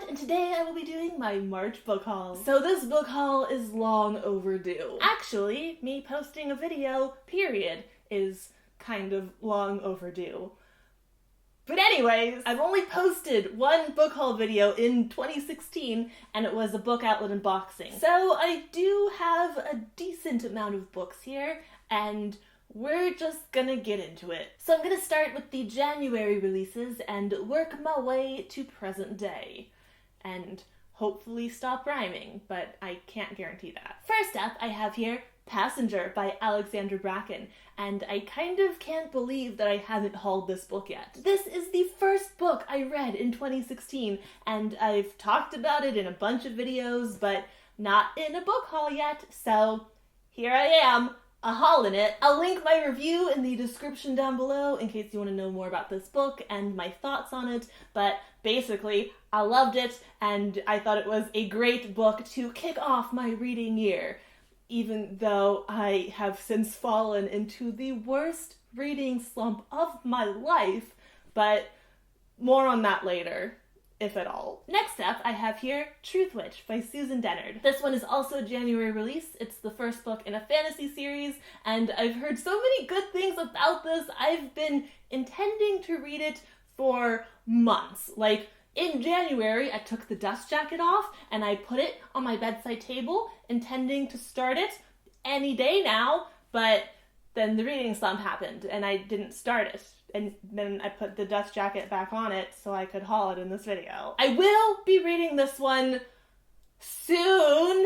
Kat, and today I will be doing my March book haul. So this book haul is long overdue. Actually, me posting a video, period, is kind of long overdue. But anyways, I've only posted one book haul video in 2016, and it was a book outlet unboxing. So I do have a decent amount of books here, and we're just gonna get into it. So I'm gonna start with the January releases and work my way to present day. And hopefully stop rhyming, but I can't guarantee that. First up, I have here Passenger by Alexandra Bracken, and I kind of can't believe that I haven't hauled this book yet. This is the first book I read in 2016, and I've talked about it in a bunch of videos, but not in a book haul yet, so here I am, hauling it. I'll link my review in the description down below in case you want to know more about this book and my thoughts on it, but basically, I loved it, and I thought it was a great book to kick off my reading year, even though I have since fallen into the worst reading slump of my life, but more on that later, if at all. Next up, I have here Truth Witch by Susan Dennard. This one is also a January release. It's the first book in a fantasy series, and I've heard so many good things about this. I've been intending to read it for months. Like, in January, I took the dust jacket off and I put it on my bedside table, intending to start it any day now, but then the reading slump happened and I didn't start it. And then I put the dust jacket back on it so I could haul it in this video. I will be reading this one soon-ish.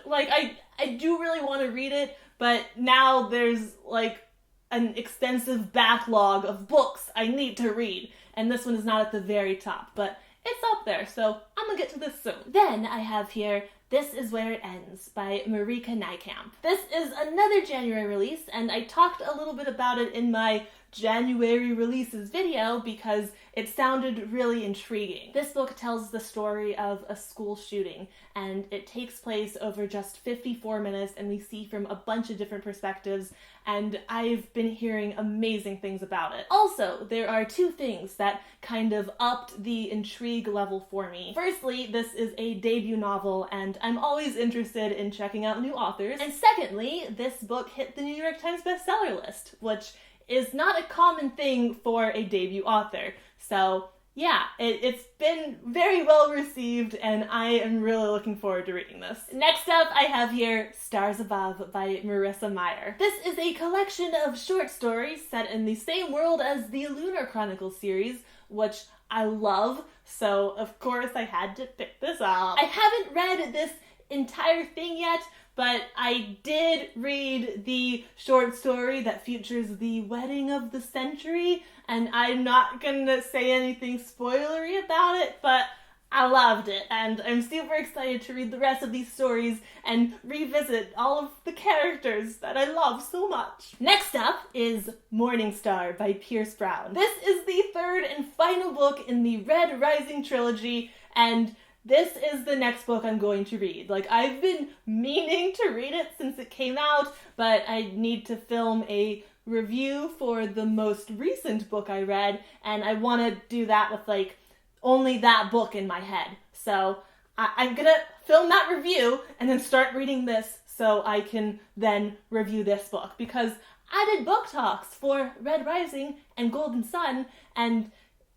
Like, I do really want to read it, but now there's like an extensive backlog of books I need to read. And this one is not at the very top, but it's up there, so I'm gonna get to this soon. Then I have here This Is Where It Ends by Marika Nijkamp. This is another January release, and I talked a little bit about it in my January releases video because it sounded really intriguing. This book tells the story of a school shooting, and it takes place over just 54 minutes, and we see from a bunch of different perspectives, and I've been hearing amazing things about it. Also, there are two things that kind of upped the intrigue level for me. Firstly, this is a debut novel, and I'm always interested in checking out new authors. And secondly, this book hit the New York Times bestseller list, which is not a common thing for a debut author. So yeah, it's been very well received, and I am really looking forward to reading this. Next up, I have here Stars Above by Marissa Meyer. This is a collection of short stories set in the same world as the Lunar Chronicles series, which I love, so of course I had to pick this up. I haven't read this entire thing yet, but I did read the short story that features the wedding of the century, and I'm not gonna say anything spoilery about it, but I loved it, and I'm super excited to read the rest of these stories and revisit all of the characters that I love so much. Next up is Morning Star by Pierce Brown. This is the third and final book in the Red Rising trilogy, and this is the next book I'm going to read. Like, I've been meaning to read it since it came out, but I need to film a review for the most recent book I read, and I want to do that with, like, only that book in my head. So I'm gonna film that review and then start reading this so I can then review this book, because I did book talks for Red Rising and Golden Sun, and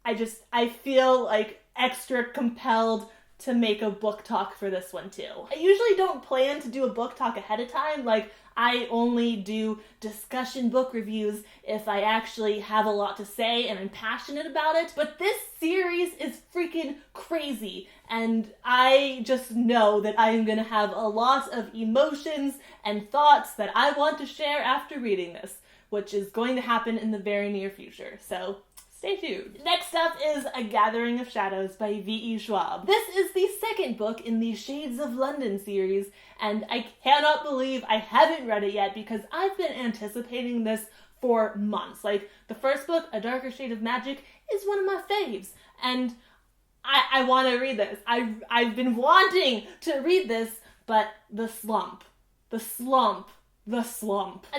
I feel like extra compelled to make a book talk for this one too. I usually don't plan to do a book talk ahead of time. Like, I only do discussion book reviews if I actually have a lot to say and I'm passionate about it. But this series is freaking crazy, and I just know that I am gonna have a lot of emotions and thoughts that I want to share after reading this, which is going to happen in the very near future. So stay tuned. Next up is A Gathering of Shadows by V.E. Schwab. This is the second book in the Shades of London series, and I cannot believe I haven't read it yet because I've been anticipating this for months. Like, the first book, A Darker Shade of Magic, is one of my faves, and I want to read this. I've been wanting to read this, but the slump. I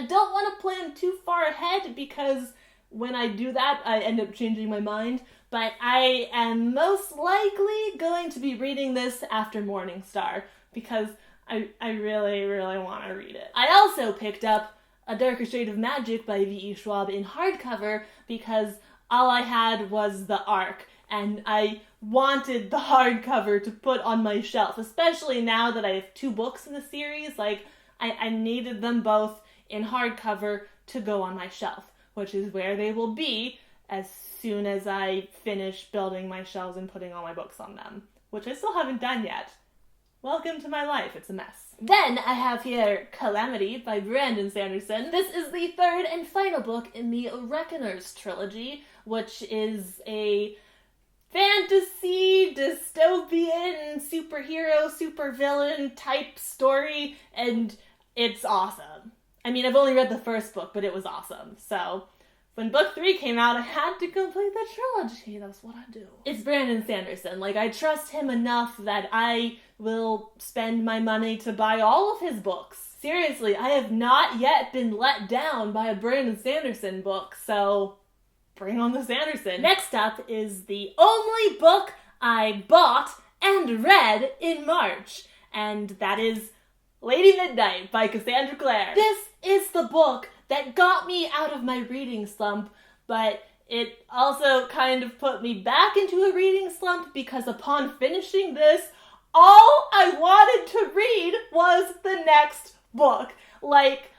don't want to plan too far ahead because when I do that, I end up changing my mind, but I am most likely going to be reading this after Morningstar because I really, really want to read it. I also picked up A Darker Shade of Magic by V.E. Schwab in hardcover because all I had was the ARC, and I wanted the hardcover to put on my shelf, especially now that I have 2 books in the series. Like, I needed them both in hardcover to go on my shelf, which is where they will be as soon as I finish building my shelves and putting all my books on them, which I still haven't done yet. Welcome to my life, it's a mess. Then I have here Calamity by Brandon Sanderson. This is the 3rd and final book in the Reckoners trilogy, which is a fantasy, dystopian, superhero, supervillain type story, and it's awesome. I mean, I've only read the first book, but it was awesome. So when book 3 came out, I had to complete the trilogy. That's what I do. It's Brandon Sanderson. Like, I trust him enough that I will spend my money to buy all of his books. Seriously, I have not yet been let down by a Brandon Sanderson book, so bring on the Sanderson. Next up is the only book I bought and read in March, and that is Lady Midnight by Cassandra Clare. This is the book that got me out of my reading slump, but it also kind of put me back into a reading slump because upon finishing this, all I wanted to read was the next book. Like,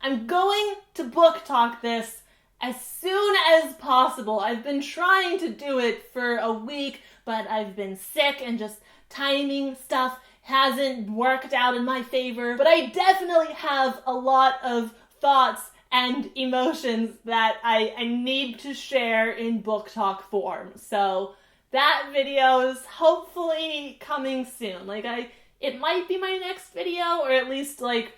I'm going to book talk this as soon as possible. I've been trying to do it for a week, but I've been sick and just timing stuff hasn't worked out in my favor. But I definitely have a lot of thoughts and emotions that I need to share in book talk form. So that video is hopefully coming soon. Like, it might be my next video, or at least, like,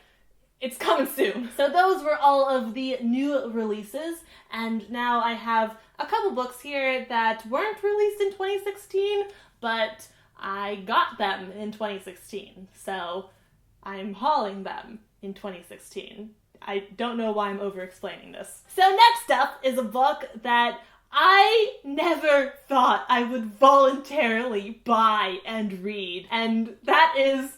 it's coming soon. So those were all of the new releases, and now I have a couple books here that weren't released in 2016, but I got them in 2016, so I'm hauling them in 2016. I don't know why I'm over-explaining this. So next up is a book that I never thought I would voluntarily buy and read, and that is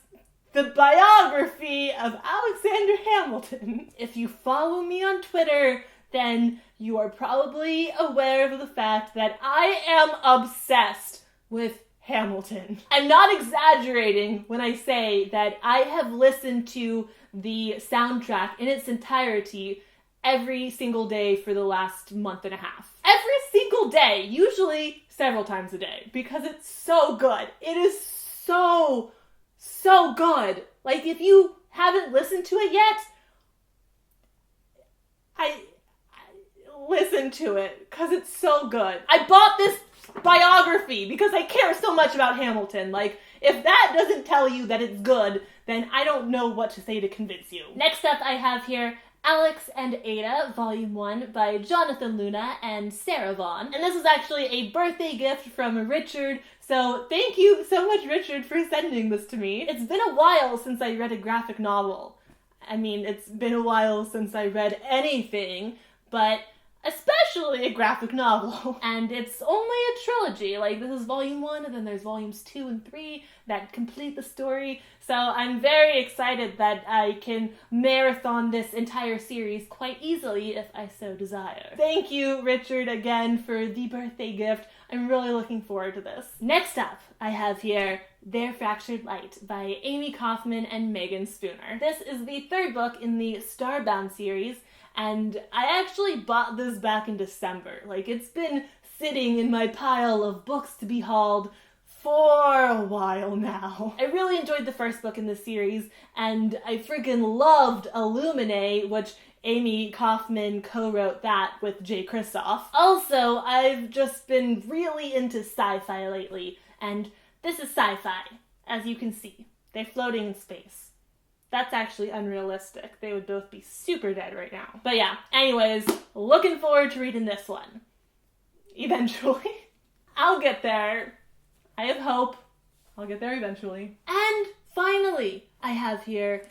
the biography of Alexander Hamilton. If you follow me on Twitter, then you are probably aware of the fact that I am obsessed with Hamilton. I'm not exaggerating when I say that I have listened to the soundtrack in its entirety every single day for the last month and a half. Every single day, usually several times a day, because it's so good. It is so good. Like, if you haven't listened to it yet, I listen to it, because it's so good. I bought this biography because I care so much about Hamilton. Like, if that doesn't tell you that it's good, then I don't know what to say to convince you. Next up I have here Alex and Ada, Volume 1 by Jonathan Luna and Sarah Vaughn. And this is actually a birthday gift from Richard, so thank you so much, Richard, for sending this to me. It's been a while since I read a graphic novel. I mean, it's been a while since I read anything, but especially a graphic novel. And it's only a trilogy. Like, this is Volume 1, and then there's Volumes 2 and 3 that complete the story. So I'm very excited that I can marathon this entire series quite easily if I so desire. Thank you, Richard, again for the birthday gift. I'm really looking forward to this. Next up, I have here Their Fractured Light by Amy Kaufman and Megan Spooner. This is the 3rd book in the Starbound series, and I actually bought this back in December. Like, it's been sitting in my pile of books to be hauled for a while now. I really enjoyed the first book in the series, and I friggin' loved Illuminae, which Amy Kaufman co-wrote that with Jay Kristoff. Also, I've just been really into sci-fi lately, and this is sci-fi, as you can see. They're floating in space. That's actually unrealistic. They would both be super dead right now. But yeah, anyways, looking forward to reading this one. Eventually. I'll get there. I have hope. I'll get there eventually. And finally, I have here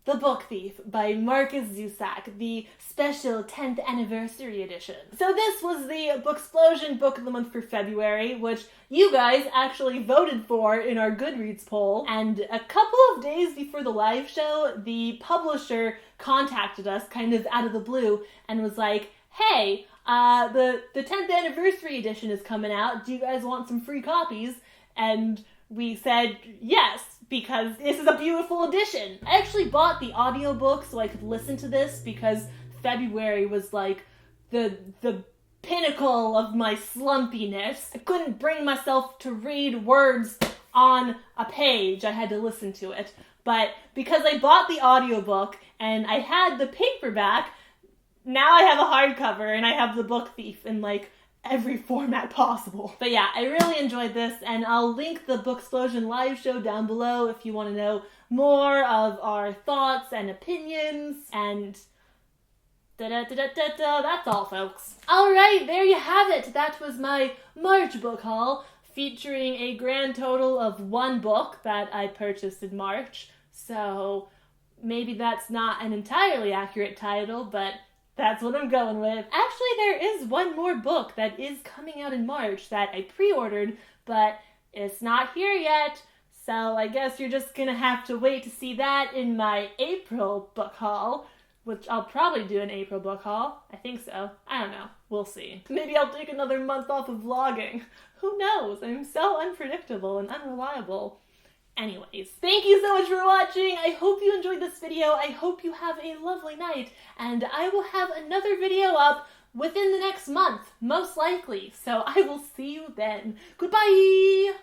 The Book Thief by Marcus Zusak, the special 10th anniversary edition. So this was the Booksplosion Book of the Month for February, which you guys actually voted for in our Goodreads poll. And a couple of days before the live show, the publisher contacted us kind of out of the blue and was like, hey, the 10th anniversary edition is coming out. Do you guys want some free copies? And we said yes, because this is a beautiful edition. I actually bought the audiobook so I could listen to this because February was like the pinnacle of my slumpiness. I couldn't bring myself to read words on a page. I had to listen to it. But because I bought the audiobook and I had the paperback, now I have a hardcover and I have The Book Thief in like every format possible. But yeah, I really enjoyed this, and I'll link the Booksplosion live show down below if you want to know more of our thoughts and opinions, and that's all, folks. Alright, there you have it. That was my March book haul, featuring a grand total of 1 book that I purchased in March. So maybe that's not an entirely accurate title, but that's what I'm going with. Actually, there is one more book that is coming out in March that I pre-ordered, but it's not here yet. So I guess you're just gonna have to wait to see that in my April book haul, which I'll probably do an April book haul. I think so. I don't know. We'll see. Maybe I'll take another month off of vlogging. Who knows? I'm so unpredictable and unreliable. Anyways, thank you so much for watching. I hope you enjoyed this video. I hope you have a lovely night, and I will have another video up within the next month, most likely. So I will see you then. Goodbye!